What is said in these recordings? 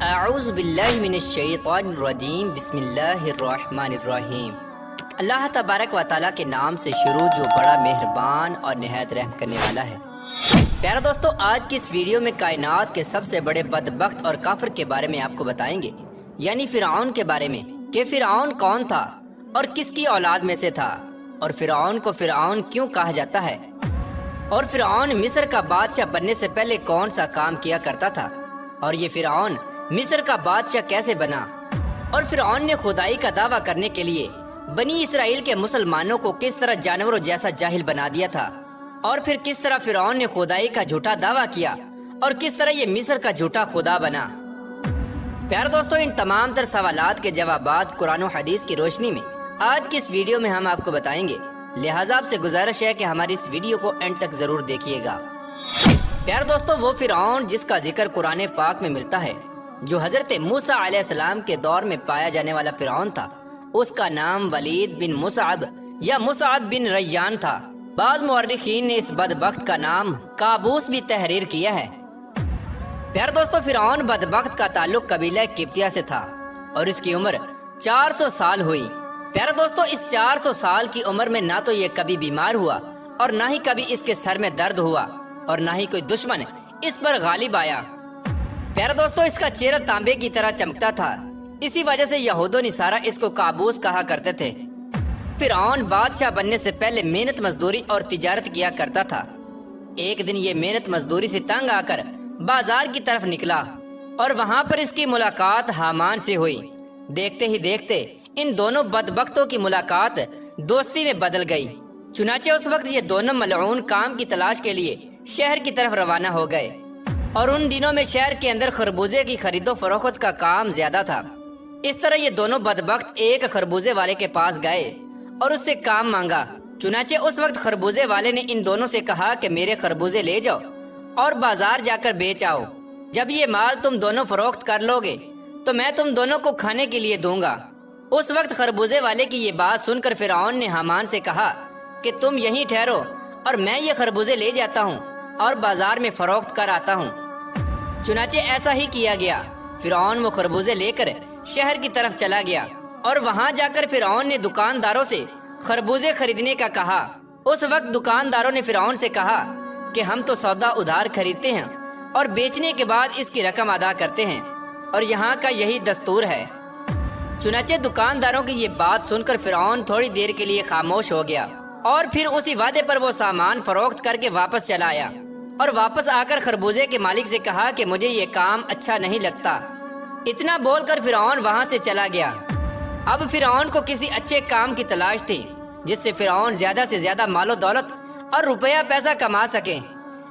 اعوذ باللہ من الشیطان الرجیم بسم اللہ الرحمن الرحیم۔ اللہ تبارک و تعالیٰ کے نام سے شروع جو بڑا مہربان اور نہایت رحم کرنے والا ہے۔ پیارے دوستو، آج کی اس ویڈیو میں کائنات کے سب سے بڑے بدبخت اور کافر کے بارے میں آپ کو بتائیں گے، یعنی فرعون کے بارے میں، کہ فرعون کون تھا اور کس کی اولاد میں سے تھا، اور فرعون کو فرعون کیوں کہا جاتا ہے، اور فرعون مصر کا بادشاہ بننے سے پہلے کون سا کام کیا کرتا تھا، اور یہ فرعون مصر کا بادشاہ کیسے بنا، اور فرعون نے خدائی کا دعویٰ کرنے کے لیے بنی اسرائیل کے مسلمانوں کو کس طرح جانوروں جیسا جاہل بنا دیا تھا، اور پھر کس طرح فرعون نے خدائی کا جھوٹا دعویٰ کیا اور کس طرح یہ مصر کا جھوٹا خدا بنا۔ پیارے دوستو، ان تمام تر سوالات کے جوابات قرآن و حدیث کی روشنی میں آج کی اس ویڈیو میں ہم آپ کو بتائیں گے، لہٰذا آپ سے گزارش ہے کہ ہماری اس ویڈیو کو اینڈ تک ضرور دیکھیے گا۔ پیارے دوستو، وہ فرعون جس کا ذکر قرآن پاک میں ملتا ہے، جو حضرت موسیٰ علیہ السلام کے دور میں پایا جانے والا فرعون تھا، اس کا نام ولید بن مصعب یا مصعب بن ریان تھا۔ بعض مورخین نے اس بدبخت کا نام کابوس بھی تحریر کیا ہے۔ پیارے دوستو، فرعون بدبخت کا تعلق قبیلہ قبطیہ سے تھا اور اس کی عمر 400 سال ہوئی۔ پیارے دوستو، اس 400 سال کی عمر میں نہ تو یہ کبھی بیمار ہوا اور نہ ہی کبھی اس کے سر میں درد ہوا اور نہ ہی کوئی دشمن اس پر غالب آیا۔ پیارے دوستو، اس کا چہرہ تانبے کی طرح چمکتا تھا، اسی وجہ سے یہود و نصارہ اس کو کابوس کہا کرتے تھے۔ فرعون بادشاہ بننے سے پہلے محنت مزدوری اور تجارت کیا کرتا تھا۔ ایک دن یہ محنت مزدوری سے تنگ آ کر بازار کی طرف نکلا اور وہاں پر اس کی ملاقات حامان سے ہوئی۔ دیکھتے ہی دیکھتے ان دونوں بدبختوں کی ملاقات دوستی میں بدل گئی۔ چنانچہ اس وقت یہ دونوں ملعون کام کی تلاش کے لیے شہر کی طرف روانہ ہو گئے، اور ان دنوں میں شہر کے اندر خربوزے کی خرید و فروخت کا کام زیادہ تھا۔ اس طرح یہ دونوں بدبخت ایک خربوزے والے کے پاس گئے اور اس سے کام مانگا۔ چنانچہ اس وقت خربوزے والے نے ان دونوں سے کہا کہ میرے خربوزے لے جاؤ اور بازار جا کر بیچ آؤ۔ جب یہ مال تم دونوں فروخت کر لو گے تو میں تم دونوں کو کھانے کے لیے دوں گا۔ اس وقت خربوزے والے کی یہ بات سن کر فرعون نے حامان سے کہا کہ تم یہیں ٹھہرو اور میں یہ خربوزے لے جاتا ہوں اور بازار میں فروخت کر آتا ہوں۔ چنانچہ ایسا ہی کیا گیا۔ فرعون وہ خربوزے لے کر شہر کی طرف چلا گیا اور وہاں جا کر فرعون نے دکانداروں سے خربوزے خریدنے کا کہا۔ اس وقت دکانداروں نے فرعون سے کہا کہ ہم تو سودا ادھار خریدتے ہیں اور بیچنے کے بعد اس کی رقم ادا کرتے ہیں، اور یہاں کا یہی دستور ہے۔ چنانچہ دکانداروں کی یہ بات سن کر فرعون تھوڑی دیر کے لیے خاموش ہو گیا، اور پھر اسی وعدے پر وہ سامان فروخت کر کے واپس چلا آیا، اور واپس آ کر خربوزے کے مالک سے کہا کہ مجھے یہ کام اچھا نہیں لگتا۔ اتنا بول کر فرعون وہاں سے چلا گیا۔ اب فرعون کو کسی اچھے کام کی تلاش تھی جس سے فرعون زیادہ سے زیادہ مال و دولت اور روپیہ پیسہ کما سکے۔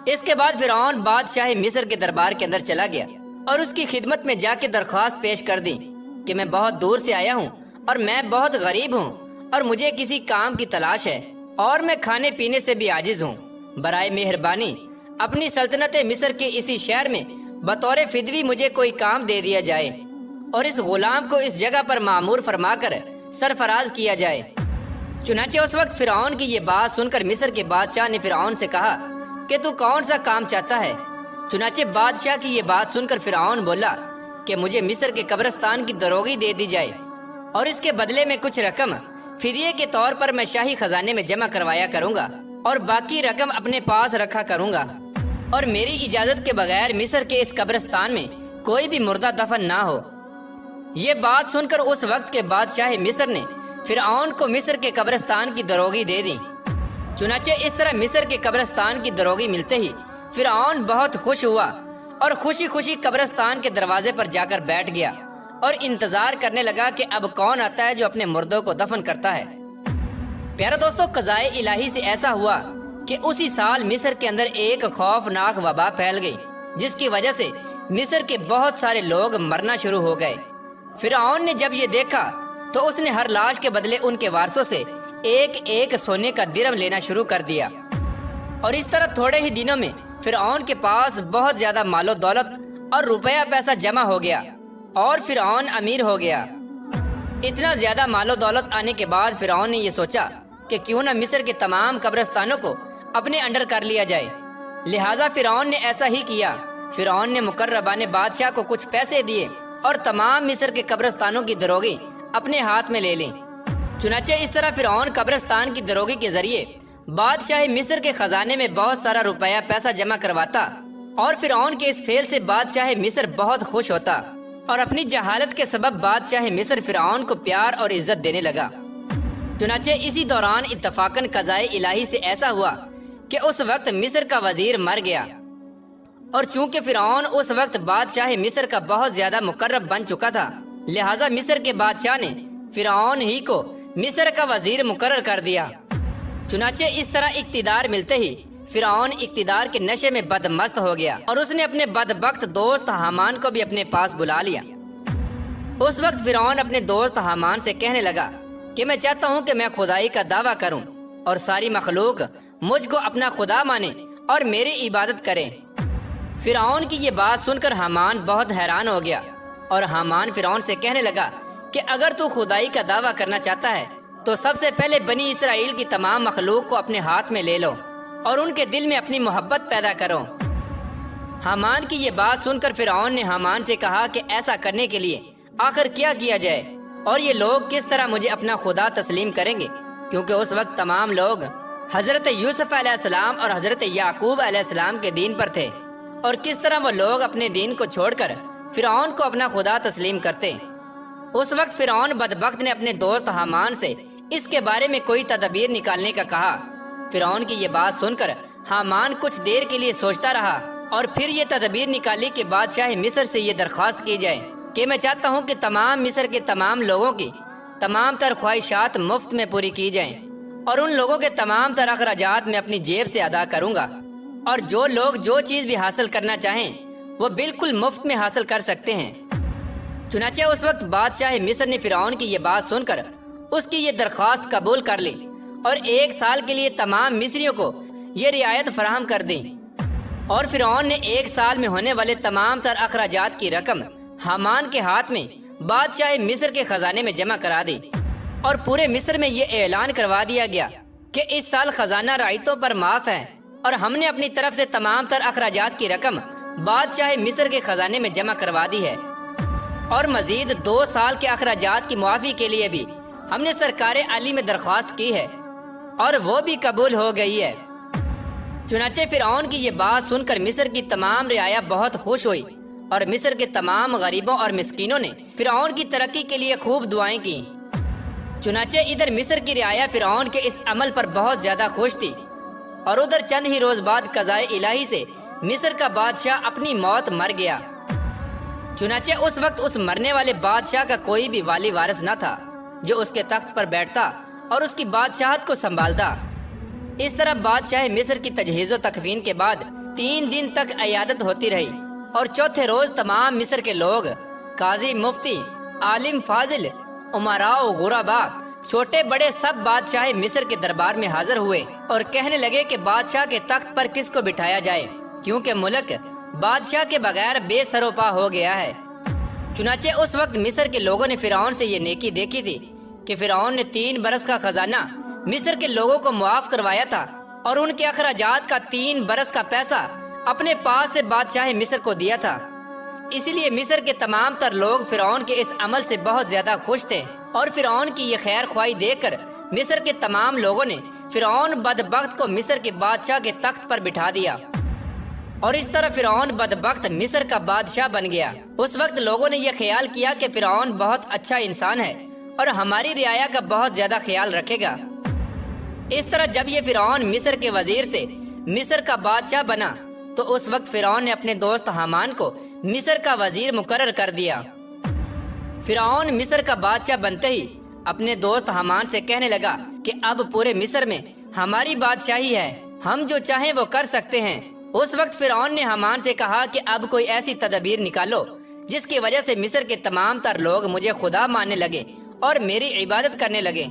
اس کے بعد فرعون بادشاہ مصر کے دربار کے اندر چلا گیا اور اس کی خدمت میں جا کے درخواست پیش کر دی کہ میں بہت دور سے آیا ہوں اور میں بہت غریب ہوں اور مجھے کسی کام کی تلاش ہے، اور میں کھانے پینے سے بھی عاجز ہوں۔ برائے مہربانی اپنی سلطنت مصر کے اسی شہر میں بطور فدوی مجھے کوئی کام دے دیا جائے اور اس غلام کو اس جگہ پر مامور فرما کر سرفراز کیا جائے۔ چنانچہ اس وقت فرعون کی یہ بات سن کر مصر کے بادشاہ نے فرعون سے کہا کہ تو کون سا کام چاہتا ہے؟ چنانچہ بادشاہ کی یہ بات سن کر فرعون بولا کہ مجھے مصر کے قبرستان کی دروگی دے دی جائے، اور اس کے بدلے میں کچھ رقم فدیے کے طور پر میں شاہی خزانے میں جمع کروایا کروں گا اور باقی رقم اپنے پاس رکھا کروں گا، اور میری اجازت کے بغیر مصر کے اس قبرستان میں کوئی بھی مردہ دفن نہ ہو۔ یہ بات سن کر اس وقت کے بادشاہ مصر نے فرعون کو مصر کے قبرستان کی دروگی دے دی۔ چنانچہ اس طرح مصر کے قبرستان کی دروگی ملتے ہی فرعون بہت خوش ہوا اور خوشی خوشی قبرستان کے دروازے پر جا کر بیٹھ گیا اور انتظار کرنے لگا کہ اب کون آتا ہے جو اپنے مردوں کو دفن کرتا ہے۔ پیارے دوستو، قضائے الہی سے ایسا ہوا کہ اسی سال مصر کے اندر ایک خوفناک وبا پھیل گئی، جس کی وجہ سے مصر کے بہت سارے لوگ مرنا شروع ہو گئے۔ فرعون نے جب یہ دیکھا تو اس نے ہر لاش کے بدلے ان کے وارثوں سے ایک ایک سونے کا درم لینا شروع کر دیا، اور اس طرح تھوڑے ہی دنوں میں فرعون کے پاس بہت زیادہ مال و دولت اور روپیہ پیسہ جمع ہو گیا اور فرعون امیر ہو گیا۔ اتنا زیادہ مال و دولت آنے کے بعد فرعون نے یہ سوچا کہ کیوں نہ مصر کے تمام قبرستانوں کو اپنے انڈر کر لیا جائے۔ لہٰذا فرعون نے ایسا ہی کیا فرعون نے مقربان بادشاہ کو کچھ پیسے دیے اور تمام مصر کے قبرستانوں کی دروگی اپنے ہاتھ میں لے لیں۔ چنانچہ اس طرح فرعون قبرستان کی دروگی کے ذریعے بادشاہ مصر کے خزانے میں بہت سارا روپیہ پیسہ جمع کرواتا، اور فرعون کے اس فعل سے بادشاہ مصر بہت خوش ہوتا، اور اپنی جہالت کے سبب بادشاہ مصر فرعون کو پیار اور عزت دینے لگا۔ چنانچہ اسی دوران اتفاقاً قضائے الہی سے ایسا ہوا کہ اس وقت مصر کا وزیر مر گیا، اور چونکہ فرعون اس وقت بادشاہ مصر کا بہت زیادہ مقرب بن چکا تھا، لہٰذا مصر کے بادشاہ نے فرعون ہی کو مصر کا وزیر مقرر کر دیا۔ چنانچہ اس طرح اقتدار ملتے ہی فرعون اقتدار کے نشے میں بدمست ہو گیا، اور اس نے اپنے بدبخت دوست حامان کو بھی اپنے پاس بلا لیا۔ اس وقت فرعون اپنے دوست حامان سے کہنے لگا کہ میں چاہتا ہوں کہ میں خدائی کا دعویٰ کروں اور ساری مخلوق مجھ کو اپنا خدا مانے اور میری عبادت کرے۔ فرعون کی یہ بات سن کر حامان بہت حیران ہو گیا، اور حامان فرعون سے کہنے لگا کہ اگر تو خدائی کا دعویٰ کرنا چاہتا ہے تو سب سے پہلے بنی اسرائیل کی تمام مخلوق کو اپنے ہاتھ میں لے لو اور ان کے دل میں اپنی محبت پیدا کرو۔ حامان کی یہ بات سن کر فرعون نے حامان سے کہا کہ ایسا کرنے کے لیے آخر کیا کیا جائے، اور یہ لوگ کس طرح مجھے اپنا خدا تسلیم کریں گے، کیونکہ اس وقت تمام لوگ حضرت یوسف علیہ السلام اور حضرت یعقوب علیہ السلام کے دین پر تھے، اور کس طرح وہ لوگ اپنے دین کو چھوڑ کر فرعون کو اپنا خدا تسلیم کرتے۔ اس وقت فرعون بدبخت نے اپنے دوست حامان سے اس کے بارے میں کوئی تدبیر نکالنے کا کہا۔ فرعون کی یہ بات سن کر حامان کچھ دیر کے لیے سوچتا رہا، اور پھر یہ تدبیر نکالی کہ بادشاہ مصر سے یہ درخواست کی جائے کہ میں چاہتا ہوں کہ تمام مصر کے تمام لوگوں کی تمام تر خواہشات مفت میں پوری کی جائیں، اور ان لوگوں کے تمام تر اخراجات میں اپنی جیب سے ادا کروں گا، اور جو لوگ جو چیز بھی حاصل کرنا چاہیں وہ بالکل مفت میں حاصل کر سکتے ہیں۔ چنانچہ اس وقت بادشاہ مصر نے فرعون کی یہ بات سن کر اس کی یہ درخواست قبول کر لی، اور 1 سال کے لیے تمام مصریوں کو یہ رعایت فراہم کر دی، اور فرعون نے 1 سال میں ہونے والے تمام تر اخراجات کی رقم حامان کے ہاتھ میں بادشاہ مصر کے خزانے میں جمع کرا دی، اور پورے مصر میں یہ اعلان کروا دیا گیا کہ اس سال خزانہ رعیتوں پر معاف ہے، اور ہم نے اپنی طرف سے تمام تر اخراجات کی رقم بادشاہ مصر کے خزانے میں جمع کروا دی ہے، اور مزید 2 سال کے اخراجات کی معافی کے لیے بھی ہم نے سرکار علی میں درخواست کی ہے، اور وہ بھی قبول ہو گئی ہے۔ چنانچہ فرعون کی یہ بات سن کر مصر کی تمام رعایا بہت خوش ہوئی، اور مصر کے تمام غریبوں اور مسکینوں نے فرعون کی ترقی کے لیے خوب دعائیں کی۔ چنانچہ ادھر مصر کی رعایا فرعون کے اس عمل پر بہت زیادہ خوش تھی، اور ادھر چند ہی روز بعد قضائے الہی سے مصر کا بادشاہ اپنی موت مر گیا۔ چنانچہ اس وقت اس مرنے والے بادشاہ کا کوئی بھی والی وارث نہ تھا جو اس کے تخت پر بیٹھتا اور اس کی بادشاہت کو سنبھالتا۔ اس طرح بادشاہ مصر کی تجہیز و تکفین کے بعد 3 دن تک عیادت ہوتی رہی، اور چوتھے روز تمام مصر کے لوگ، قاضی، مفتی، عالم، فاضل، امراء و غرباء، چھوٹے بڑے سب بادشاہ مصر کے دربار میں حاضر ہوئے، اور کہنے لگے کہ بادشاہ کے تخت پر کس کو بٹھایا جائے، کیونکہ ملک بادشاہ کے بغیر بے سروپا ہو گیا ہے۔ چنانچہ اس وقت مصر کے لوگوں نے فرعون سے یہ نیکی دیکھی تھی کہ فرعون نے 3 برس کا خزانہ مصر کے لوگوں کو معاف کروایا تھا، اور ان کے اخراجات کا 3 برس کا پیسہ اپنے پاس سے بادشاہ مصر کو دیا تھا۔ اسی لیے مصر کے تمام تر لوگ فرعون کے اس عمل سے بہت زیادہ خوش تھے، اور فرعون کی یہ خیر خواہی دیکھ کر مصر کے تمام لوگوں نے فرعون بدبخت کو مصر کے بادشاہ کے تخت پر بٹھا دیا، اور اس طرح فرعون بدبخت مصر کا بادشاہ بن گیا۔ اس وقت لوگوں نے یہ خیال کیا کہ فرعون بہت اچھا انسان ہے اور ہماری رعایا کا بہت زیادہ خیال رکھے گا۔ اس طرح جب یہ فرعون مصر کے وزیر سے مصر کا بادشاہ بنا تو اس وقت فرعون نے اپنے دوست حامان کو مصر کا وزیر مقرر کر دیا۔ فرعون مصر کا بادشاہ بنتے ہی اپنے دوست حامان سے کہنے لگا کہ اب پورے مصر میں ہماری بادشاہی ہے، ہم جو چاہیں وہ کر سکتے ہیں۔ اس وقت فرعون نے حامان سے کہا کہ اب کوئی ایسی تدبیر نکالو جس کی وجہ سے مصر کے تمام تر لوگ مجھے خدا ماننے لگے اور میری عبادت کرنے لگے۔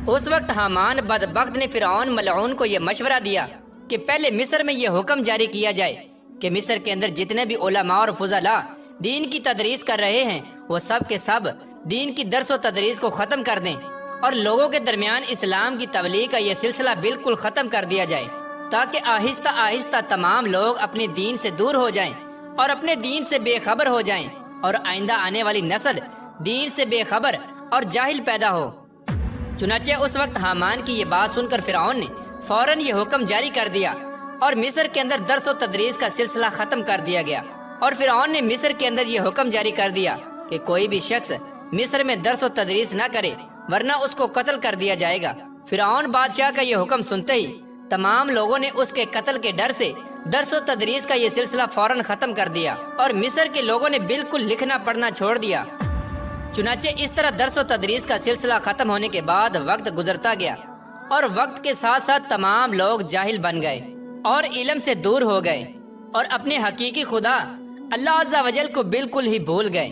اس وقت حامان بدبخت نے فرعون ملعون کو یہ مشورہ دیا کہ پہلے مصر میں یہ حکم جاری کیا جائے کہ مصر کے اندر جتنے بھی علماء اور فضلاء دین کی تدریس کر رہے ہیں وہ سب کے سب دین کی درس و تدریس کو ختم کر دیں، اور لوگوں کے درمیان اسلام کی تبلیغ کا یہ سلسلہ بالکل ختم کر دیا جائے، تاکہ آہستہ آہستہ تمام لوگ اپنے دین سے دور ہو جائیں اور اپنے دین سے بے خبر ہو جائیں اور آئندہ آنے والی نسل دین سے بے خبر اور جاہل پیدا ہو۔ چنانچہ اس وقت حامان کی یہ بات سن کر فرعون نے فوراً یہ حکم جاری کر دیا اور مصر کے اندر درس و تدریس کا سلسلہ ختم کر دیا گیا۔ اور فرعون نے مصر کے اندر یہ حکم جاری کر دیا کہ کوئی بھی شخص مصر میں درس و تدریس نہ کرے ورنہ اس کو قتل کر دیا جائے گا۔ فرعون بادشاہ کا یہ حکم سنتے ہی تمام لوگوں نے اس کے قتل کے ڈر سے درس و تدریس کا یہ سلسلہ فوراً ختم کر دیا اور مصر کے لوگوں نے بالکل لکھنا پڑھنا چھوڑ دیا۔ چنانچہ اس طرح درس و تدریس کا سلسلہ ختم ہونے کے بعد وقت گزرتا گیا اور وقت کے ساتھ ساتھ تمام لوگ جاہل بن گئے اور علم سے دور ہو گئے اور اپنے حقیقی خدا اللہ عز و جل کو بالکل ہی بھول گئے۔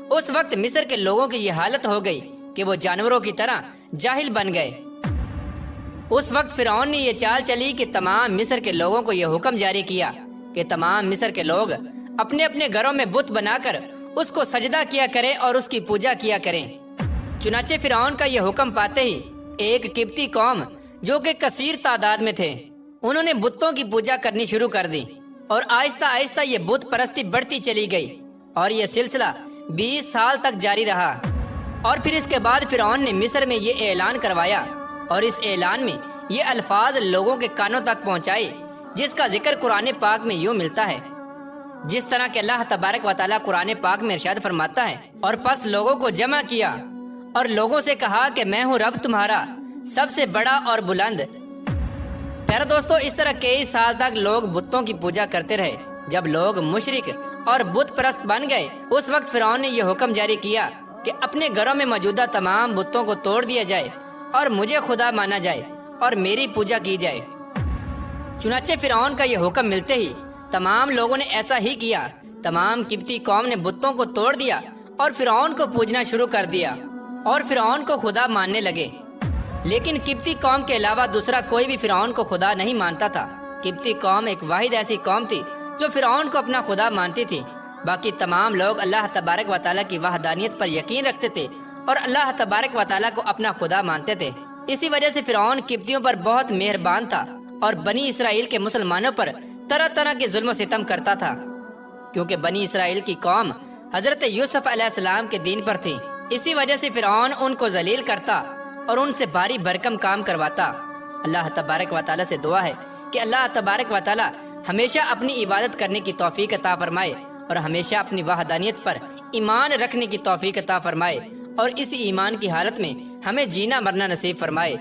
اس وقت مصر کے لوگوں کی یہ حالت ہو گئی کہ وہ جانوروں کی طرح جاہل بن گئے۔ اس وقت فرعون نے یہ چال چلی کہ تمام مصر کے لوگوں کو یہ حکم جاری کیا کہ تمام مصر کے لوگ اپنے اپنے گھروں میں بت بنا کر اس کو سجدہ کیا کریں اور اس کی پوجا کیا کریں۔ چنانچہ فرعون کا یہ حکم پاتے ہی ایک قبطی قوم جو کہ کثیر تعداد میں تھے، انہوں نے بتوں کی پوجا کرنی شروع کر دی اور آہستہ آہستہ یہ بت پرستی بڑھتی چلی گئی اور یہ سلسلہ 20 سال تک جاری رہا۔ اور پھر اس کے بعد فرعون نے مصر میں یہ اعلان کروایا اور اس اعلان میں یہ الفاظ لوگوں کے کانوں تک پہنچائے جس کا ذکر قرآن پاک میں یوں ملتا ہے، جس طرح کہ اللہ تبارک و تعالیٰ قرآن پاک میں ارشاد فرماتا ہے، اور پس لوگوں کو جمع کیا اور لوگوں سے کہا کہ میں ہوں رب تمہارا سب سے بڑا اور بلند۔ پیارے دوستو، اس طرح کئی سال تک لوگ بتوں کی پوجا کرتے رہے۔ جب لوگ مشرک اور بت پرست بن گئے، اس وقت فرعون نے یہ حکم جاری کیا کہ اپنے گھروں میں موجودہ تمام بتوں کو توڑ دیا جائے اور مجھے خدا مانا جائے اور میری پوجا کی جائے۔ چنانچہ فرعون کا یہ حکم ملتے ہی تمام لوگوں نے ایسا ہی کیا۔ تمام قبطی قوم نے بتوں کو توڑ دیا اور فرعون کو پوجنا شروع کر دیا اور فرعون کو خدا ماننے لگے۔ لیکن قبطی قوم کے علاوہ دوسرا کوئی بھی فرعون کو خدا نہیں مانتا تھا۔ قبطی قوم ایک واحد ایسی قوم تھی جو فرعون کو اپنا خدا مانتی تھی۔ باقی تمام لوگ اللہ تبارک و تعالیٰ کی وحدانیت پر یقین رکھتے تھے اور اللہ تبارک و تعالیٰ کو اپنا خدا مانتے تھے۔ اسی وجہ سے فرعون قبطیوں پر بہت مہربان تھا اور بنی اسرائیل کے مسلمانوں پر طرح طرح کے ظلم و ستم کرتا تھا، کیونکہ بنی اسرائیل کی قوم حضرت یوسف علیہ السلام کے دین پر تھی۔ اسی وجہ سے فرعون ان کو ذلیل کرتا اور ان سے بھاری بھرکم کام کرواتا۔ اللہ تبارک و تعالیٰ سے دعا ہے کہ اللہ تبارک و تعالیٰ ہمیشہ اپنی عبادت کرنے کی توفیق عطا فرمائے اور ہمیشہ اپنی وحدانیت پر ایمان رکھنے کی توفیق عطا فرمائے اور اس ایمان کی حالت میں ہمیں جینا مرنا نصیب فرمائے۔